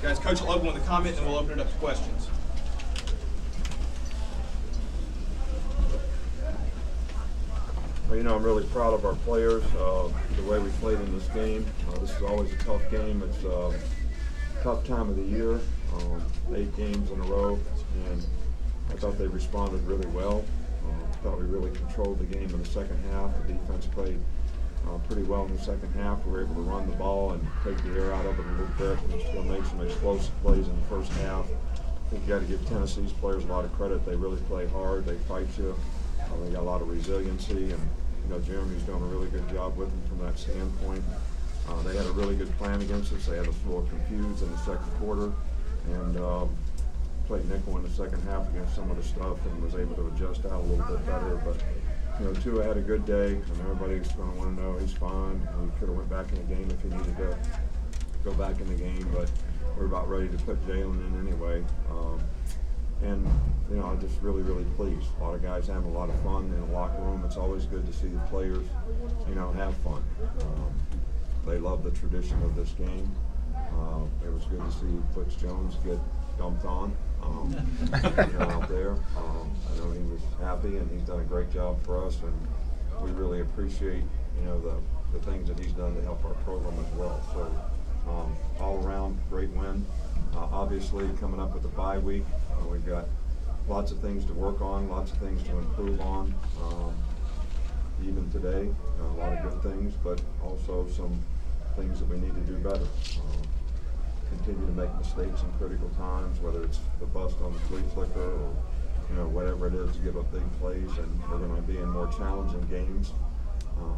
Guys, Coach will open with a comment, and we'll open it up to questions. Well, you know, I'm really proud of our players, the way we played in this game. This is always a tough game. It's a tough time of the year, 8 games in a row, and I thought they responded really well. I thought we really controlled the game in the second half. The defense played pretty well in the second half. We were able to run the ball and take the air out of it a little bit and still make some explosive plays in the first half. I think you got to give Tennessee's players a lot of credit. They really play hard. They fight you. They got a lot of resiliency, and you know, Jeremy's doing a really good job with them from that standpoint. They had a really good plan against us. They had us a little confused in the second quarter, and played nickel in the second half against some of the stuff and was able to adjust out a little bit better. But you know, Tua had a good day, and everybody's going to want to know he's fine. He could have went back in the game if he needed to go back in the game, but we're about ready to put Jalen in anyway. And you know, I'm just really, really pleased. A lot of guys having a lot of fun in the locker room. It's always good to see the players, you know, have fun. They love the tradition of this game. It was good to see Butch Jones get dumped on you know, out there. I know he was happy, and he's done a great job for us, and we really appreciate, you know, the things that he's done to help our program as well. So all around, great win. Obviously, coming up with a bye week, we've got lots of things to work on, lots of things to improve on. Even today, a lot of good things, but also some things that we need to do better. Continue to make mistakes in critical times, whether it's the bust on the flea flicker or you know, whatever it is, to give up big plays, and we're going to be in more challenging games.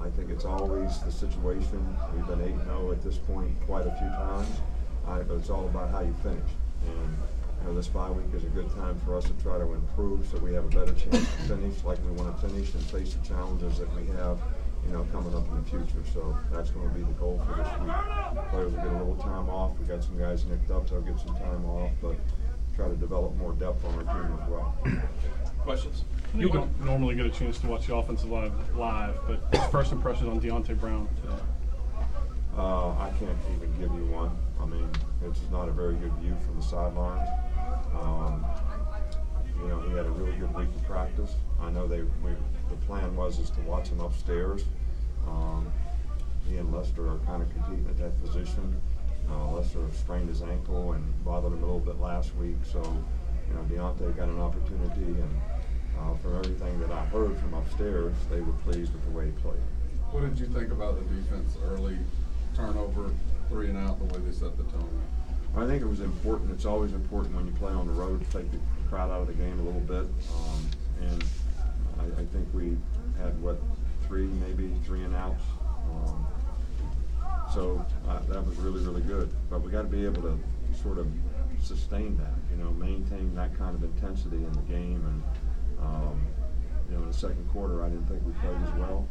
I think it's always the situation. We've been 8-0 at this point quite a few times, but it's all about how you finish. And you know, this bye week is a good time for us to try to improve so we have a better chance to finish like we want to finish and face the challenges that we have, you know, coming up in the future. So that's going to be the goal for this week. Players will get a little time off. We got some guys nicked up, they'll get some time off, but try to develop more depth on our team as well. Questions? You don't normally get a chance to watch the offensive line live, but first impression on Deontay Brown today? I can't even give you one. I mean, it's not a very good view from the sidelines. You know, he had a really good week of practice. I know the plan was to watch him upstairs. He and Lester are kind of competing at that position. Lester strained his ankle and bothered him a little bit last week, so you know, Deontay got an opportunity, and from everything that I heard from upstairs, they were pleased with the way he played. What did you think about the defense early turnover, 3 and out, the way they set the tone? I think it was important. It's always important when you play on the road to take the crowd out of the game a little bit. And I think we had, 3 and outs. So that was really, really good. But we got to be able to sort of sustain that, you know, maintain that kind of intensity in the game. And, you know, in the second quarter, I didn't think we played as well.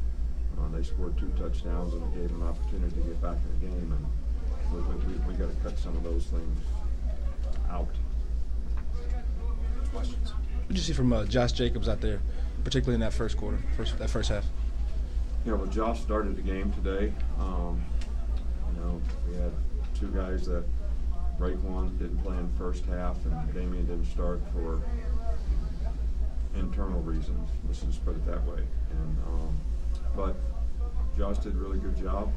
They scored 2 touchdowns, and it gave them an opportunity to get back in the game. And we got to cut some of those things out. Questions? What did you see from Josh Jacobs out there, particularly in that first quarter, that first half? You know, well, Josh started the game today. You know, we had 2 guys that Raekwon didn't play in the first half, and Damian didn't start for internal reasons. Let's just put it that way. And but Josh did a really good job.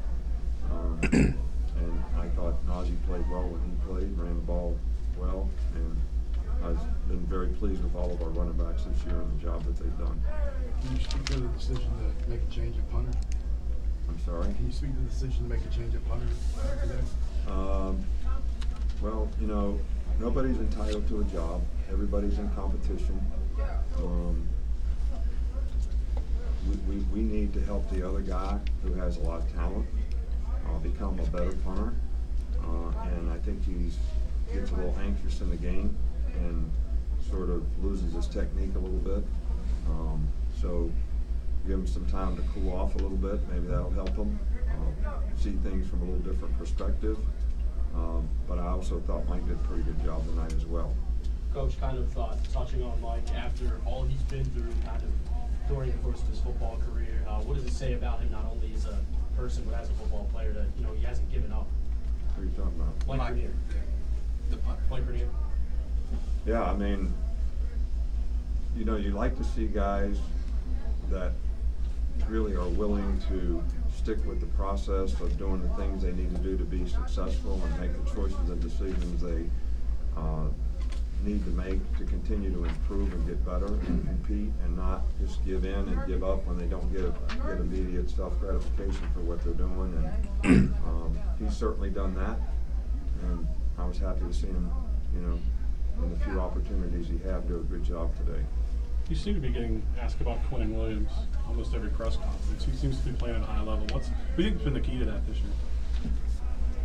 And I thought Najee played well when he played, ran the ball well, and I've been very pleased with all of our running backs this year and the job that they've done. Can you speak to the decision to make a change at punter? I'm sorry? Can you speak to the decision to make a change at punter today? Well, you know, nobody's entitled to a job. Everybody's in competition. We need to help the other guy who has a lot of talent become a better punter. And I think he gets a little anxious in the game and sort of loses his technique a little bit. So give him some time to cool off a little bit. Maybe that'll help him see things from a little different perspective. But I also thought Mike did a pretty good job tonight as well. Coach, kind of touching on Mike after all he's been through kind of during the course of his football career, what does it say about him not only as a person but as a football player that, you know, he hasn't given up? What are you talking about? Mike Grenier. The Yeah, I mean, you know, you like to see guys that really are willing to stick with the process of doing the things they need to do to be successful and make the choices and decisions they need to make to continue to improve and get better and compete, and not just give in and give up when they don't get immediate self-gratification for what they're doing. And he's certainly done that, and I was happy to see him, you know, in the few opportunities he had, do a good job today. You seem to be getting asked about Quentin Williams almost every press conference. He seems to be playing at a high level. What do you think has been the key to that this year?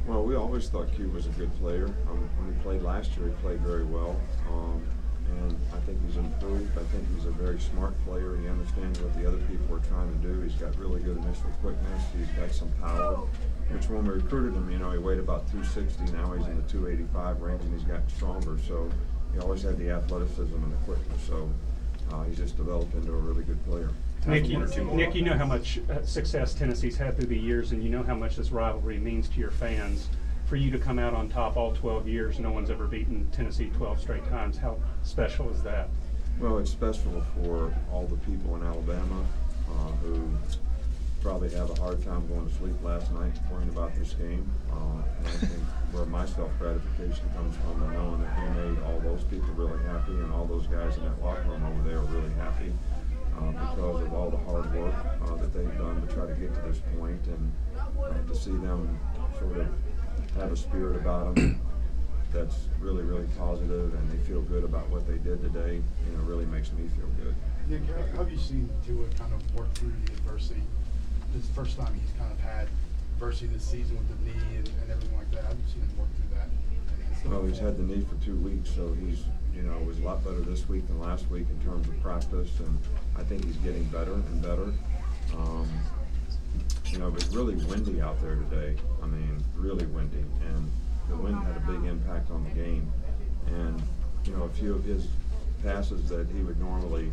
Well, we always thought Q was a good player. When he played last year, he played very well. And I think he's improved. I think he's a very smart player. He understands what the other people are trying to do. He's got really good initial quickness. He's got some power, which when we recruited him, you know, he weighed about 260. Now he's in the 285 range, and he's gotten stronger. So he always had the athleticism and the quickness. So he's just developed into a really good player. Nick, you know how much success Tennessee's had through the years, and you know how much this rivalry means to your fans. For you to come out on top all 12 years, no one's ever beaten Tennessee 12 straight times. How special is that? Well, it's special for all the people in Alabama who probably had a hard time going to sleep last night worrying about this game. And I think where my self-gratification comes from, and knowing that we made all those people really happy, and all those guys in that locker room over there are really happy because of all the hard work that they've done to try to get to this point, and to see them sort of have a spirit about them that's really, really positive, and they feel good about what they did today, you know, really makes me feel good. Nick, how have you seen Tua kind of work through the adversity? This is the first time he's kind of had adversity this season with the knee and everything like that. How have you seen him work through that? Well, he's had the knee for 2 weeks, so he's, you know, was a lot better this week than last week in terms of practice, and I think he's getting better and better. You know, it was really windy out there today. I mean, really windy, and the wind had a big impact on the game. And, you know, a few of his passes that he would normally,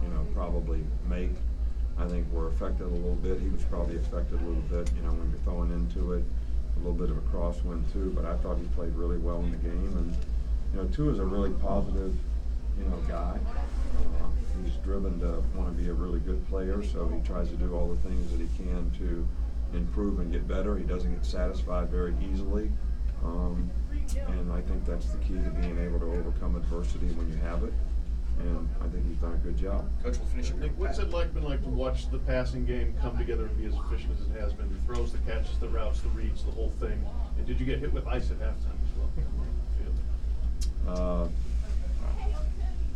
you know, probably make, I think were affected a little bit. He was probably affected a little bit, you know, when you're throwing into it, a little bit of a crosswind too, but I thought he played really well in the game. And, you know, Tua is a really positive, you know, guy. He's driven to want to be a really good player, so he tries to do all the things that he can to improve and get better. He doesn't get satisfied very easily, and I think that's the key to being able to overcome adversity when you have it, and I think he's done a good job. Coach will finish it. Nick, what's it been like to watch the passing game come together and be as efficient as it has been? The throws, the catches, the routes, the reads, the whole thing. And did you get hit with ice at halftime as well?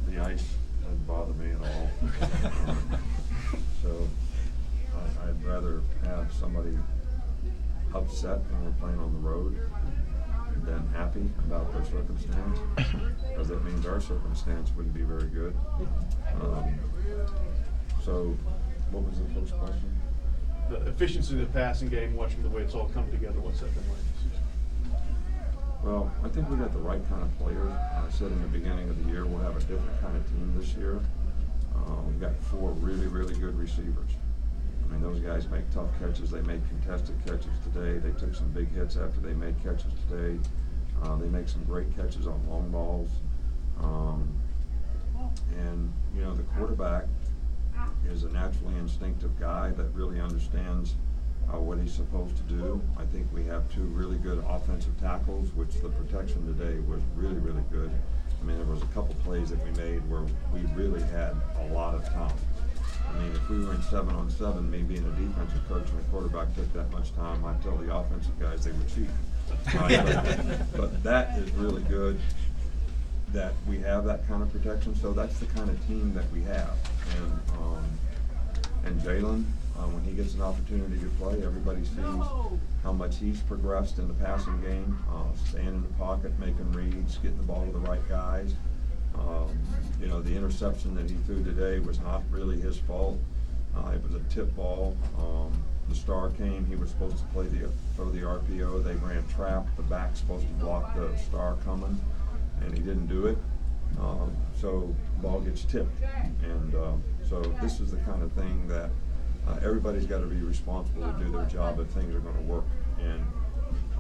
The ice doesn't bother me at all. So I'd rather have somebody upset when we're playing on the road than happy about their circumstance, because that means our circumstance wouldn't be very good. So what was the first question? The efficiency of the passing game, watching the way it's all come together, what's that been like this season? Well, I think we got the right kind of players. I said in the beginning of the year we'll have a different kind of team this year. We've got 4 really, really good receivers. I mean, those guys make tough catches. They made contested catches today. They took some big hits after they made catches today. They make some great catches on long balls. And, you know, the quarterback is a naturally instinctive guy that really understands what he's supposed to do. I think we have 2 really good offensive tackles, which the protection today was really, really good. I mean, there was a couple plays that we made where we really had a lot of time. I mean, if we were in 7-on-7, me being a defensive coach and the quarterback took that much time, I'd tell the offensive guys they were cheating. But that is really good that we have that kind of protection. So that's the kind of team that we have. And Jalen, when he gets an opportunity to play, everybody sees how much he's progressed in the passing game, staying in the pocket, making reads, getting the ball to the right guys. You know, the interception that he threw today was not really his fault. It was a tip ball. The star came. He was supposed to throw the RPO. They ran trap. The back's supposed to block the star coming, and he didn't do it. So the ball gets tipped. And so this is the kind of thing that everybody's got to be responsible to do their job if things are going to work. And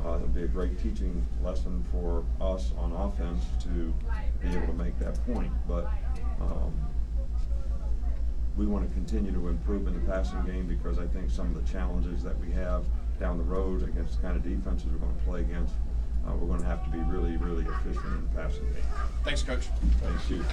It'll be a great teaching lesson for us on offense to be able to make that point. But we want to continue to improve in the passing game because I think some of the challenges that we have down the road against the kind of defenses we're going to play against, we're going to have to be really, really efficient in the passing game. Thanks, Coach. Thank you.